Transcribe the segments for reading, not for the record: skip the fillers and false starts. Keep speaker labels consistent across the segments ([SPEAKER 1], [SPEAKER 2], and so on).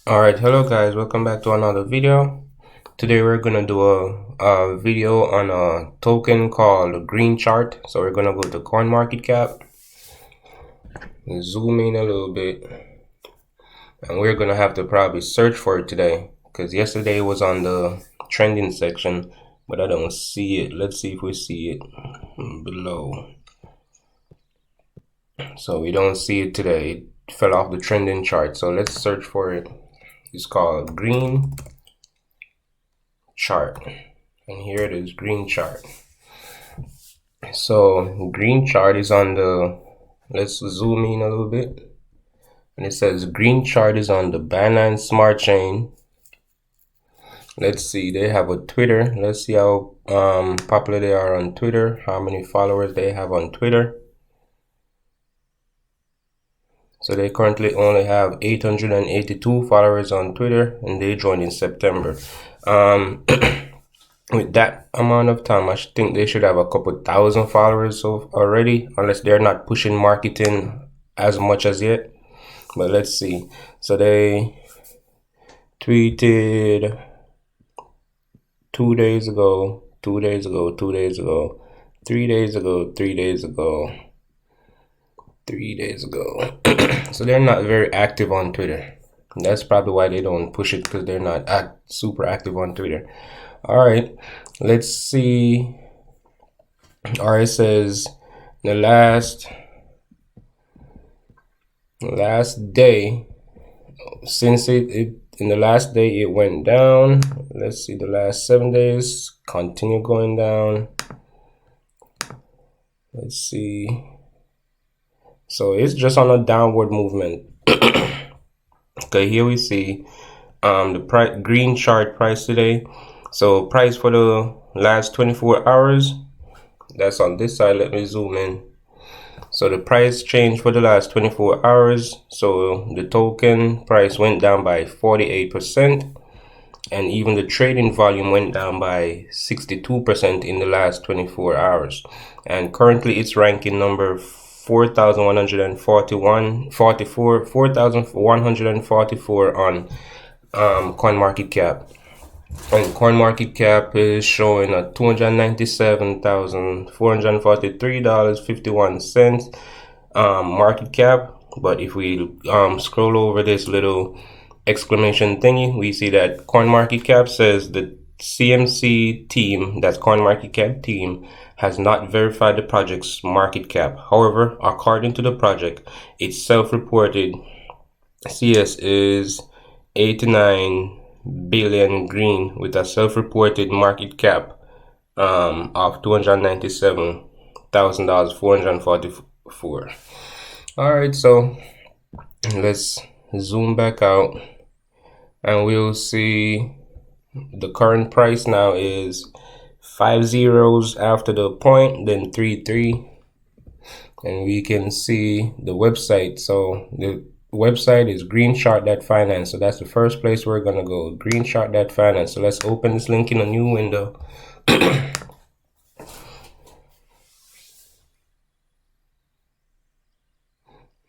[SPEAKER 1] Alright, hello guys, welcome back to another video. Today we're gonna do a video on a token called Green Chart. So we're gonna go to CoinMarketCap, zoom in a little bit, and we're gonna have to probably search for it today because yesterday it was on the trending section, but I don't see it. Let's see if we see it below. So we don't see it today. It fell off the trending chart. So let's search for it. It's called Green Chart, and here it is, Green Chart. So Green Chart is on the, let's zoom in a little bit, and it says Green Chart is on the Binance Smart Chain. Let's see, they have a Twitter. Let's see how popular they are on Twitter, how many followers they have on Twitter. So they currently only have 882 followers on Twitter, and they joined in September. With that amount of time, I think they should have a couple thousand followers already, unless they're not pushing marketing as much as yet. But let's see. So they tweeted 2 days ago, 2 days ago, 2 days ago, 3 days ago, 3 days ago, 3 days ago. So they're not very active on Twitter. That's probably why they don't push it, because they're not super active on Twitter. All right, let's see. All right, it says the last day, since in the last day it went down. Let's see, the last 7 days continue going down. Let's see. So it's just on a downward movement. Okay, here we see the green chart price today. So price for the last 24 hours, that's on this side. Let me zoom in. So the price changed for the last 24 hours. So the token price went down by 48%, and even the trading volume went down by 62% in the last 24 hours. And currently it's ranking number 4,144 on CoinMarketCap. And CoinMarketCap is showing a $297,443.51 market cap. But if we scroll over this little exclamation thingy, we see that CoinMarketCap says the CMC team, that's CoinMarketCap team, has not verified the project's market cap. However, according to the project, its self-reported CS is 89 billion green, with a self-reported market cap of $297,444. All right, so let's zoom back out, and we'll see the current price now is 5 zeros after the point, then 3, and we can see the website. So the website is greenchart.finance. So that's the first place we're gonna go, greenchart.finance. So let's open this link in a new window.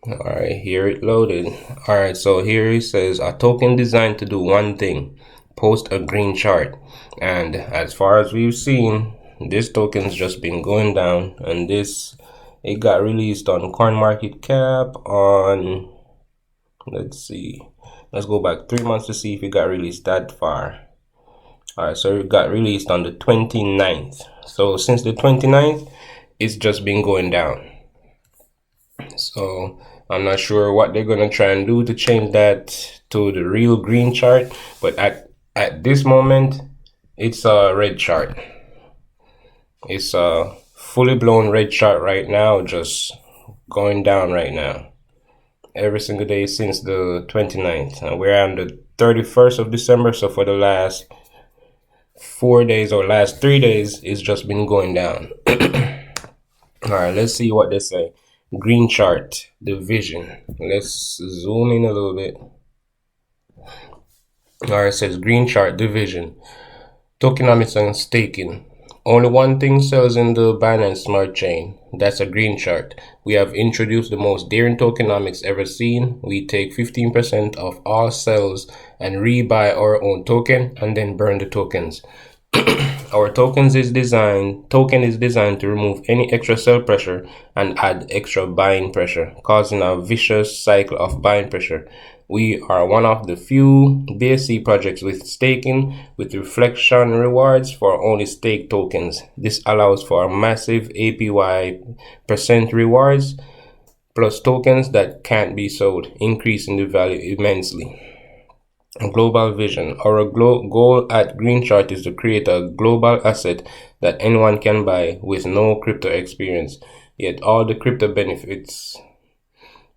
[SPEAKER 1] All right, here it loaded. All right, so here it says a token designed to do one thing: post a green chart. And as far as we've seen, this token's just been going down, and it got released on CoinMarketCap on, let's see, let's go back 3 months to see if it got released that far. All right, so it got released on the 29th. So since the 29th, it's just been going down. So I'm not sure what they're gonna try and do to change that to the real green chart, but at this moment, it's a red chart. It's a fully blown red chart right now, just going down right now. Every single day since the 29th. And we're on the 31st of December, so for the last 4 days or last 3 days, it's just been going down. All right, let's see what they say. Green chart, the vision. Let's zoom in a little bit. All right, it says green chart division, tokenomics and staking. Only one thing sells in the Binance Smart Chain. That's a green chart. We have introduced the most daring tokenomics ever seen. We take 15% of all sells and rebuy our own token and then burn the tokens. Our token is designed to remove any extra sell pressure and add extra buying pressure, causing a vicious cycle of buying pressure. We are one of the few BSC projects with staking with reflection rewards for only stake tokens. This allows for massive APY percent rewards plus tokens that can't be sold, increasing the value immensely. Global vision. Our goal at Green Chart is to create a global asset that anyone can buy with no crypto experience, yet all the crypto benefits.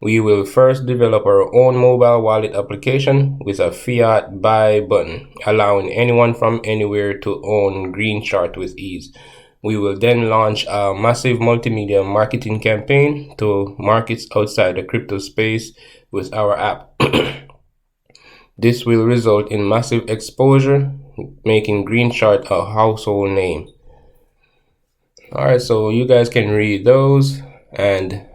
[SPEAKER 1] We will first develop our own mobile wallet application with a fiat buy button, allowing anyone from anywhere to own Green Chart with ease. We will then launch a massive multimedia marketing campaign to markets outside the crypto space with our app. This will result in massive exposure, making Green Chart a household name. Alright, so you guys can read those. And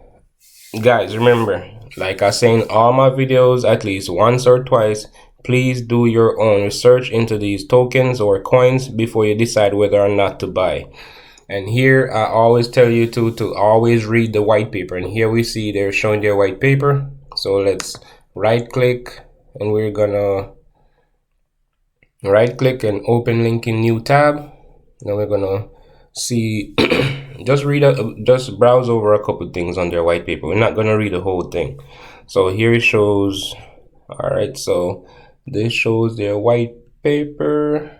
[SPEAKER 1] guys, remember, like I say in all my videos at least once or twice, please do your own research into these tokens or coins before you decide whether or not to buy. And here I always tell you to always read the white paper. And here we see they're showing their white paper. So let's right click, and we're gonna right click and open link in new tab. Now we're gonna see just browse over a couple things on their white paper. We're not gonna read the whole thing. So here it shows, all right, so this shows their white paper,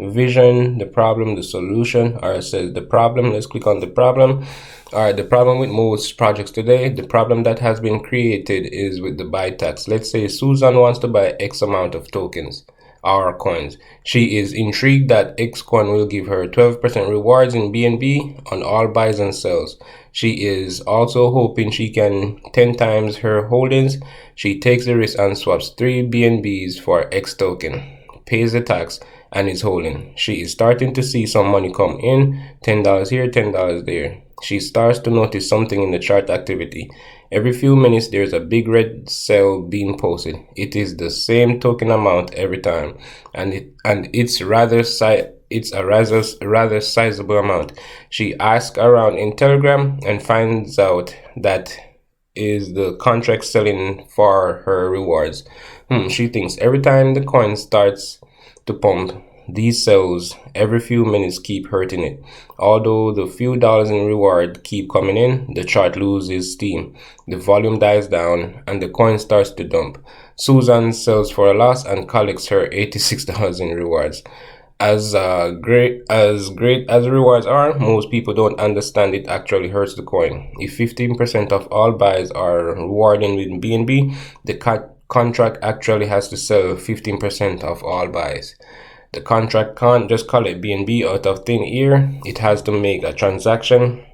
[SPEAKER 1] vision, the problem, the solution. All right, it says the problem. Let's click on the problem. All right, the problem with most projects today, the problem that has been created is with the buy tax. Let's say Susan wants to buy X amount of tokens or coins. She is intrigued that X coin will give her 12% rewards in BNB on all buys and sells. She is also hoping she can 10 times her holdings. She takes the risk and swaps 3 BNBs for X token, pays the tax, and is holding. She is starting to see some money come in, $10 here, $10 there. She starts to notice something in the chart activity. Every few minutes there's a big red cell being posted. It is the same token amount every time, and it's a rather sizable amount. She asks around in Telegram and finds out that is the contract selling for her rewards. She thinks every time the coin starts to pump, these cells every few minutes keep hurting it. Although the few dollars in reward keep coming in, the chart loses steam. The volume dies down and the coin starts to dump. Susan sells for a loss and collects her $86 in rewards. As great as the rewards are, most people don't understand it actually hurts the coin. If 15% of all buys are rewarding with BNB, the contract actually has to sell 15% of all buys. The contract can't just call it BNB out of thin air. It has to make a transaction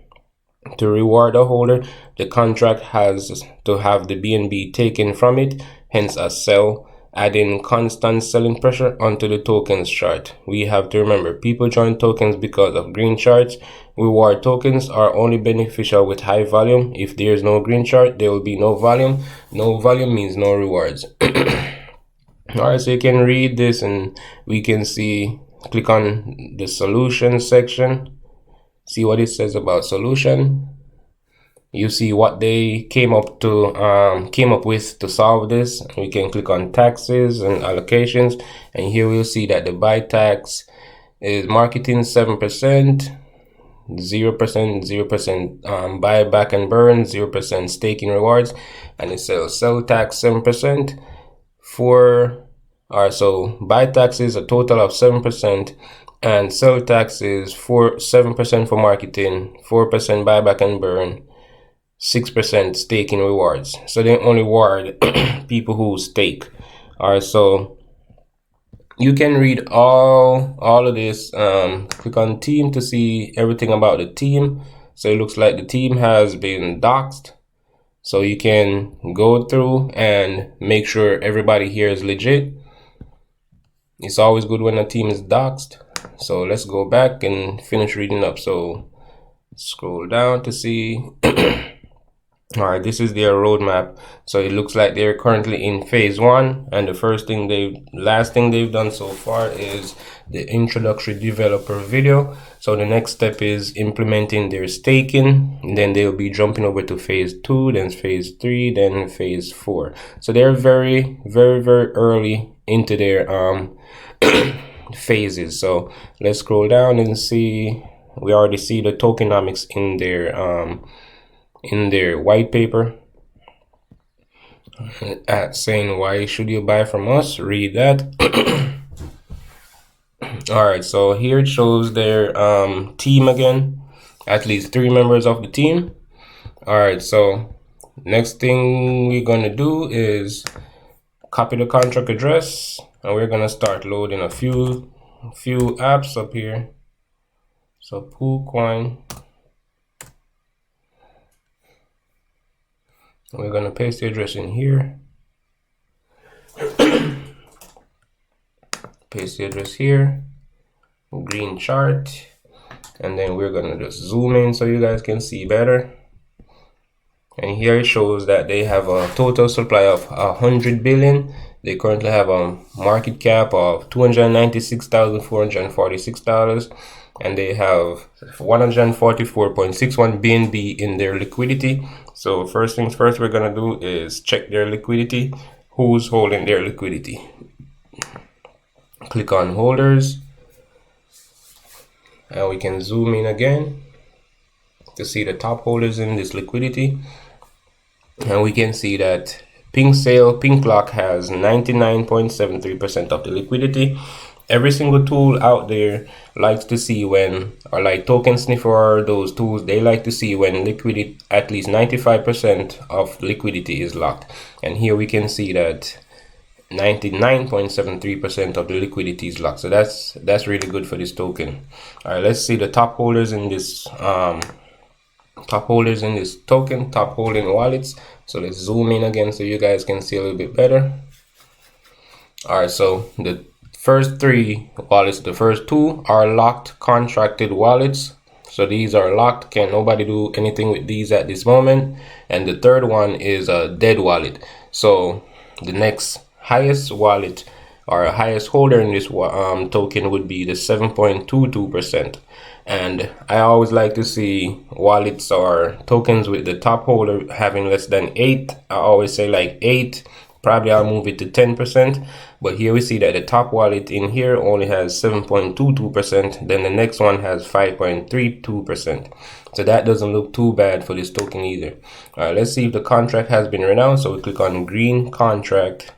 [SPEAKER 1] to reward a holder. The contract has to have the BNB taken from it, hence a sell, adding constant selling pressure onto the tokens chart. We have to remember, people join tokens because of green charts. Reward tokens are only beneficial with high volume. If there's no green chart, there will be no volume. No volume means no rewards. Alright, so you can read this and we can see, click on the solution section, see what it says about solution. You see what they came up with to solve this. We can click on taxes and allocations, and here we'll see that the buy tax is marketing 7%, 0%, 0% buyback and burn, 0% staking rewards, and it says sell tax 7%. So buy tax is a total of 7%, and sell tax is 7% for marketing, 4% buyback and burn, 6% staking rewards. So they only reward people who stake. Alright, so you can read all of this. Click on team to see everything about the team. So it looks like the team has been doxed. So you can go through and make sure everybody here is legit. It's always good when a team is doxed. So let's go back and finish reading up. So scroll down to see. All right, this is their roadmap. So it looks like they're currently in phase 1, and the last thing they've done so far is the introductory developer video. So the next step is implementing their staking, and then they'll be jumping over to phase 2, then phase 3, then phase 4. So they're very, very, very early into their phases. So let's scroll down and see. We already see the tokenomics in their white paper saying why should you buy from us. Read that. All right, so here it shows their team again, at least 3 members of the team. All right, so next thing we're gonna do is copy the contract address, and we're gonna start loading a few apps up here. So poocoin. We're gonna paste the address in here. Paste the address here. Green chart. And then we're gonna just zoom in so you guys can see better. And here it shows that they have a total supply of 100 billion. They currently have a market cap of $296,446. And they have 144.61 BNB in their liquidity. So first things first, we're gonna do is check their liquidity. Who's holding their liquidity? Click on holders, and we can zoom in again to see the top holders in this liquidity. And we can see that Pink Lock has 99.73% of the liquidity. Every single tool out there likes to see when, or like Tokensniffer or those tools, they like to see when liquidity, at least 95% of liquidity is locked. And here we can see that 99.73% of the liquidity is locked. So that's really good for this token. All right, let's see the top holders in this token, top holding wallets. So let's zoom in again so you guys can see a little bit better. All right, so the first 3 wallets, the first 2 are locked contracted wallets. So these are locked, can't nobody do anything with these at this moment. And the third one is a dead wallet. So the next highest wallet or highest holder in this token would be the 7.22%. And I always like to see wallets or tokens with the top holder having less than 8. I always say like 8. Probably I'll move it to 10%. But here we see that the top wallet in here only has 7.22%. Then the next one has 5.32%. So that doesn't look too bad for this token either. All right, let's see if the contract has been renounced. So we click on green contract.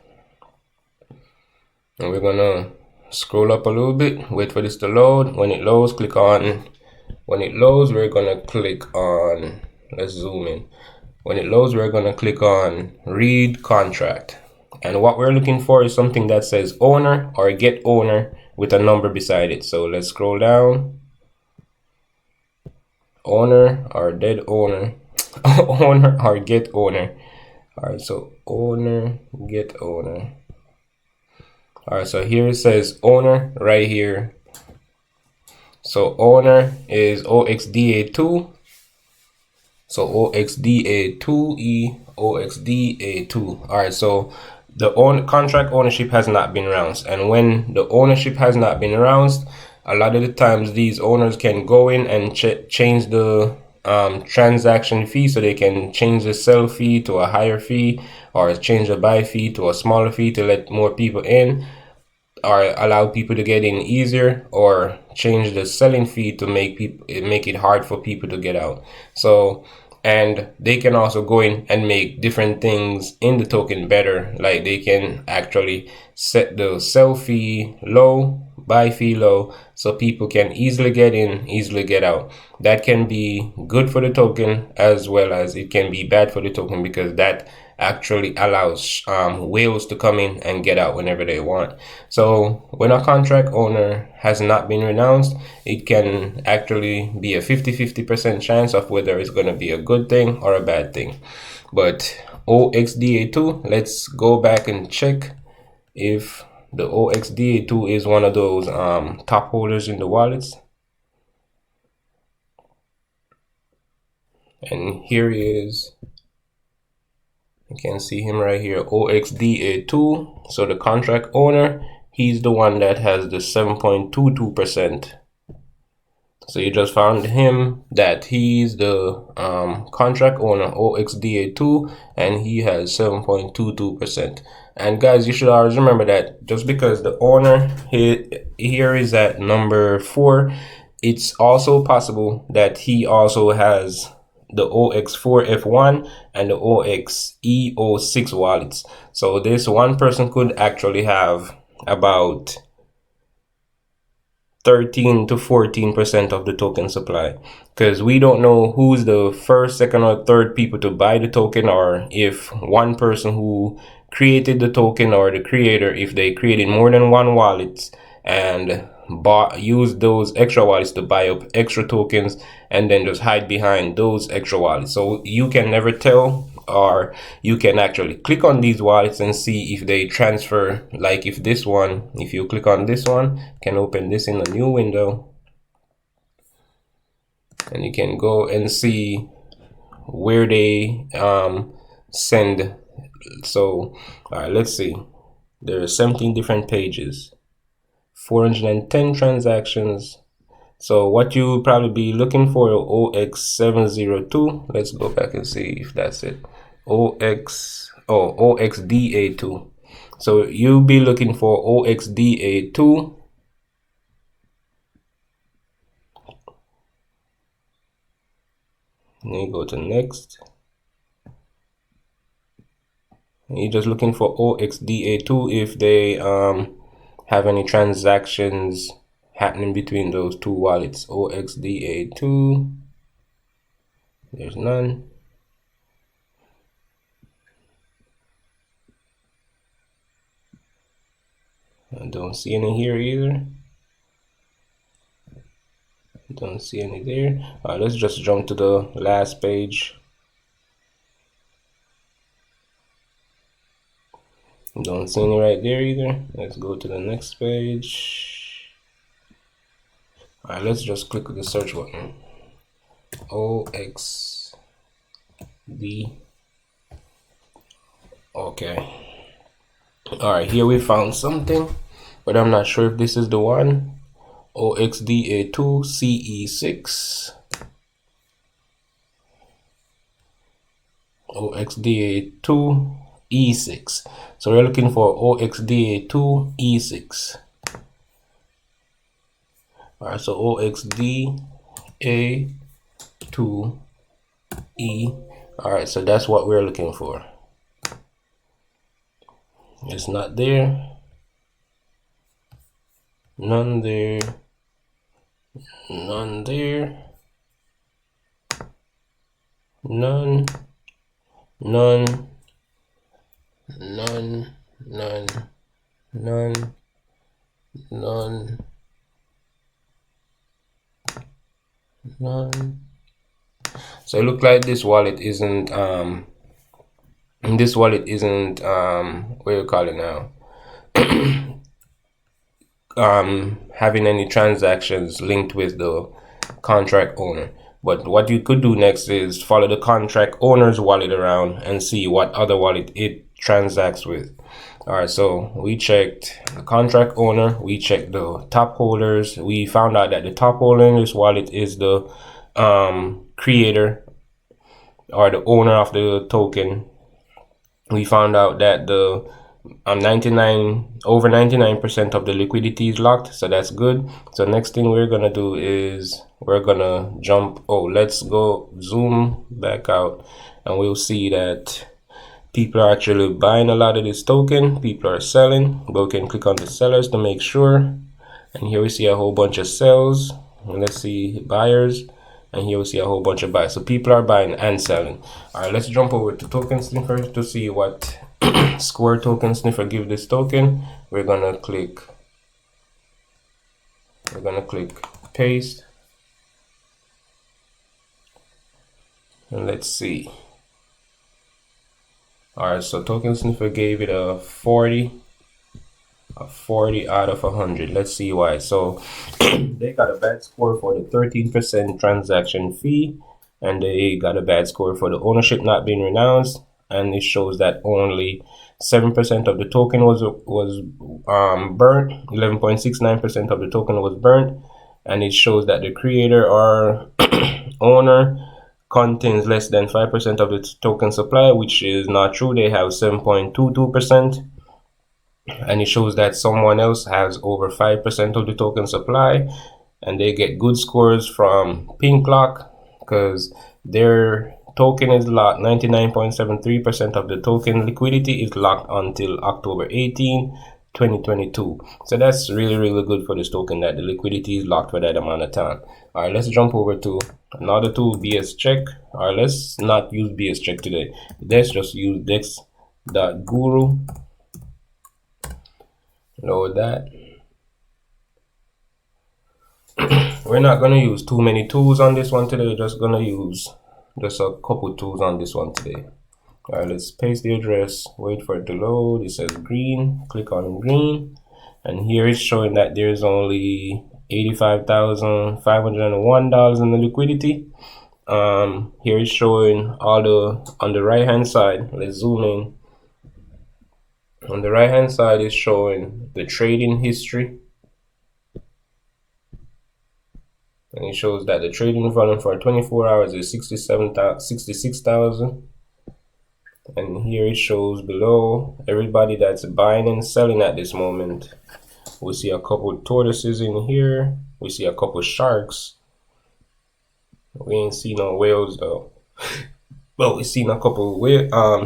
[SPEAKER 1] And we're gonna scroll up a little bit, wait for this to load. When it loads, we're gonna click on, let's zoom in. When it loads, we're gonna click on read contract. And what we're looking for is something that says owner or get owner with a number beside it. So let's scroll down. Owner or dead owner. Owner or get owner. All right, so owner, get owner. All right, so here it says owner right here. So owner is OXDA2. So OXDA2E, OXDA2. All right, so the contract ownership has not been announced. And when the ownership has not been announced, a lot of the times these owners can go in and change the transaction fee. So they can change the sell fee to a higher fee, or change the buy fee to a smaller fee to let more people in, or allow people to get in easier, or change the selling fee to make it hard for people to get out. So, and they can also go in and make different things in the token better. Like they can actually set the sell fee low, buy fee low, so people can easily get in, easily get out. That can be good for the token as well as it can be bad for the token, because that actually allows whales to come in and get out whenever they want. So when a contract owner has not been renounced, it can actually be a 50-50% chance of whether it's going to be a good thing or a bad thing. But OXDA2, let's go back and check if the OXDA2 is one of those top holders in the wallets. And here he is. You can see him right here, OXDA2. So the contract owner, he's the one that has the 7.22%. So you just found him that he's the contract owner, OXDA2, and he has 7.22%. And guys, you should always remember that just because the owner here is at number 4, it's also possible that he also has the OX4F1 and the OXEO6 wallets. So this one person could actually have about 13 to 14% of the token supply, because we don't know who's the first, second, or third people to buy the token, or if one person who created the token or the creator, if they created more than one wallet and use those extra wallets to buy up extra tokens and then just hide behind those extra wallets. So you can never tell, or you can actually click on these wallets and see if they transfer. Like if this one, if you click on this one, you can open this in a new window and you can go and see where they send. So all right, let's see, there are 17 different pages, 410 transactions. So what you probably be looking for, OX702. Let's go back and see if that's it. OXDA2. So you'll be looking for OXDA2. And you go to next. And you're just looking for OXDA2 if they have any transactions happening between those two wallets. OXDA2, there's none. I don't see any here either. Don't see any there. All right, let's just jump to the last page. Don't see any right there either. Let's go to the next page. All right, let's just click the search button. OXD. Okay. All right, here we found something, but I'm not sure if this is the one. OXDA2 CE6. OXDA2 E6. So we're looking for OXDA2 E6. All right, so OXDA2 E. All right, so that's what we're looking for. It's not there. None there. None there. None. None. None. None. None. None. None. So it looks like this wallet isn't what do you call it now? Having any transactions linked with the contract owner. But what you could do next is follow the contract owner's wallet around and see what other wallet it transacts with. All right, so we checked the contract owner, we checked the top holders. We found out that the top holder in this wallet is the creator or the owner of the token. We found out that the over 99% of the liquidity is locked, so that's good. So next thing we're gonna do is we're gonna jump. Let's go zoom back out, and we'll see that people are actually buying a lot of this token. People are selling, but we can click on the sellers to make sure. And here we see a whole bunch of sells. And let's see buyers. And here we see a whole bunch of buys. So people are buying and selling. All right, let's jump over to Tokensniffer to see what score Tokensniffer give this token. We're gonna click paste. And let's see. All right, so Tokensniffer gave it a 40 a 40 out of 100. Let's see why. So they got a bad score for the 13% transaction fee, and they got a bad score for the ownership not being renounced, and it shows that only 7% of the token was burnt. 11.69% of the token was burnt, and it shows that the creator or owner contains less than 5% of the token supply, which is not true. They have 7.22%. And it shows that someone else has over 5% of the token supply, and they get good scores from Pink Lock because their token is locked. 99.73% of the token liquidity is locked until October 18, 2022. So that's really good for this token, that the liquidity is locked for that amount of time. All right, let's jump over to another tool, BS Check. All right, let's not use BS Check today. Let's just use dex.guru. Load that. We're not going to use too many tools on this one today. We're just going to use just a couple tools on this one today. All right, let's paste the address, wait for it to load. It says green, click on green, and here it's showing that there's only $85,501 in the liquidity. Here it's showing all the, on the right hand side. Let's zoom in. On the right hand side is showing the trading history, and it shows that the trading volume for 24 hours is 66,000. And here it shows below everybody that's buying and selling at this moment. We see a couple tortoises in here. We see a couple sharks. We ain't see no whales though. But we seen a couple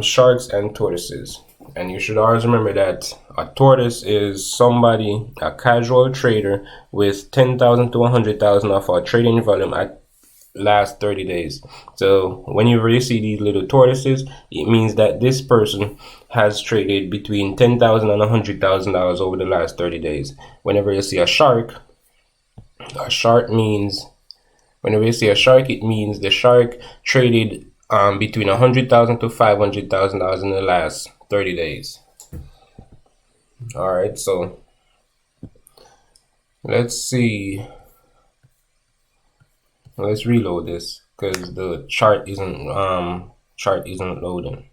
[SPEAKER 1] sharks and tortoises. And you should always remember that a tortoise is somebody, a casual trader with 10,000 to 100,000 of our trading volume at last 30 days. So whenever you see these little tortoises, it means that this person has traded between $10,000 and $100,000 over the last 30 days. Whenever you see a shark means, whenever you see a shark, it means the shark traded between $100,000 to $500,000 in the last 30 days. All right, so let's see. Let's reload this because the chart isn't loading.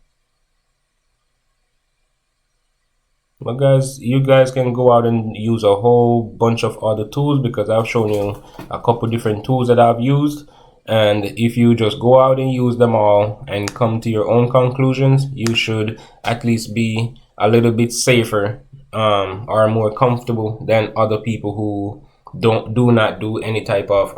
[SPEAKER 1] But guys, you guys can go out and use a whole bunch of other tools, because I've shown you a couple different tools that I've used. And if you just go out and use them all and come to your own conclusions, you should at least be a little bit safer or more comfortable than other people who do not do any type of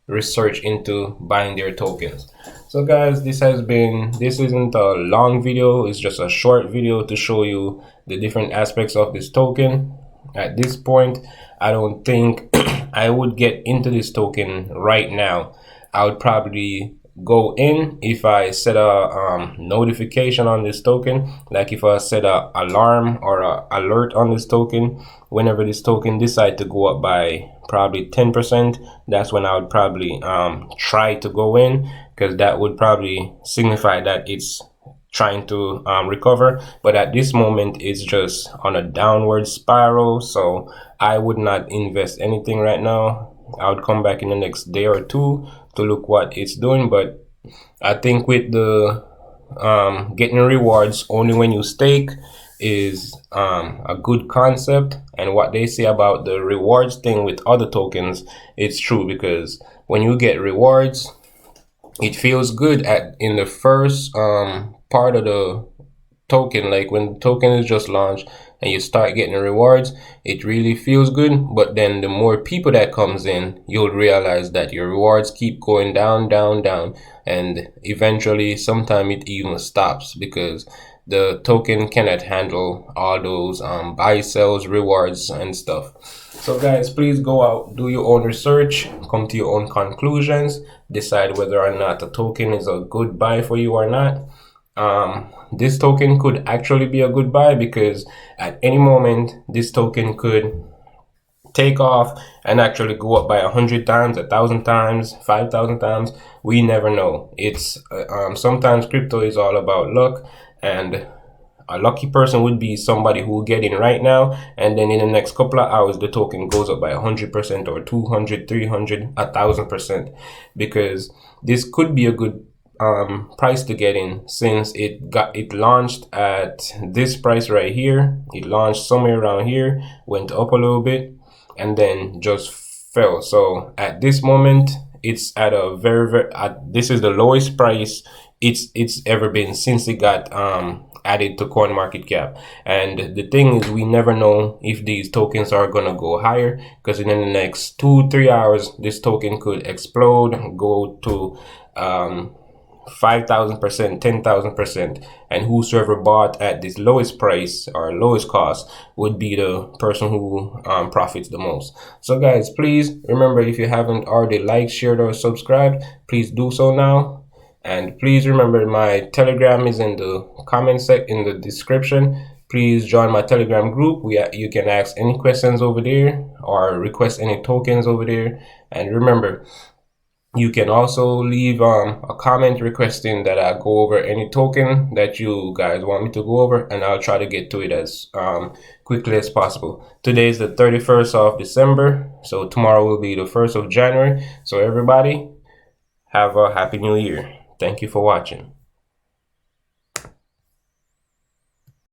[SPEAKER 1] research into buying their tokens. So guys, this isn't a long video, it's just a short video to show you the different aspects of this token. At this point, I don't think I would get into this token right now. I would probably go in if I set a notification on this token, like if I set a alarm or a alert on this token. Whenever this token decide to go up by probably 10%, that's when I would probably try to go in, because that would probably signify that it's trying to recover. But at this moment, it's just on a downward spiral, so I would not invest anything right now. I would come back in the next day or two to look what it's doing. But I think with the getting rewards only when you stake is a good concept, and what they say about the rewards thing with other tokens, it's true, because when you get rewards, it feels good in the first part of the token. Like when the token is just launched and you start getting rewards, it really feels good. But then the more people that comes in, you'll realize that your rewards keep going down, and eventually sometime it even stops, because the token cannot handle all those buy, sells, rewards and stuff. So guys, please go out, do your own research, come to your own conclusions, decide whether or not a token is a good buy for you or not. This token could actually be a good buy, because at any moment this token could take off and actually go up by 100 times, 1,000 times, 5,000 times. We never know. It's sometimes crypto is all about luck, and A lucky person would be somebody who will get in right now, and then in the next couple of hours the token goes up by 100% or 200, 300, 1,000%, because this could be a good price to get in, since it launched at this price right here. It launched somewhere around here, went up a little bit, and then just fell. So at this moment it's at a this is the lowest price it's ever been since it got added to CoinMarketCap. And the thing is, we never know if these tokens are gonna go higher, because in the next 2-3 hours this token could explode, go to 5,000%, 10,000%, and whosoever bought at this lowest price or lowest cost would be the person who profits the most. So guys, please remember, if you haven't already liked, shared, or subscribed, please do so now. And please remember, my Telegram is in the in the description. Please join my Telegram group. You can ask any questions over there or request any tokens over there. And remember, you can also leave a comment requesting that I go over any token that you guys want me to go over, and I'll try to get to it as quickly as possible. Today is the 31st of December, so tomorrow will be the 1st of January. So everybody, have a happy new year. Thank you for watching.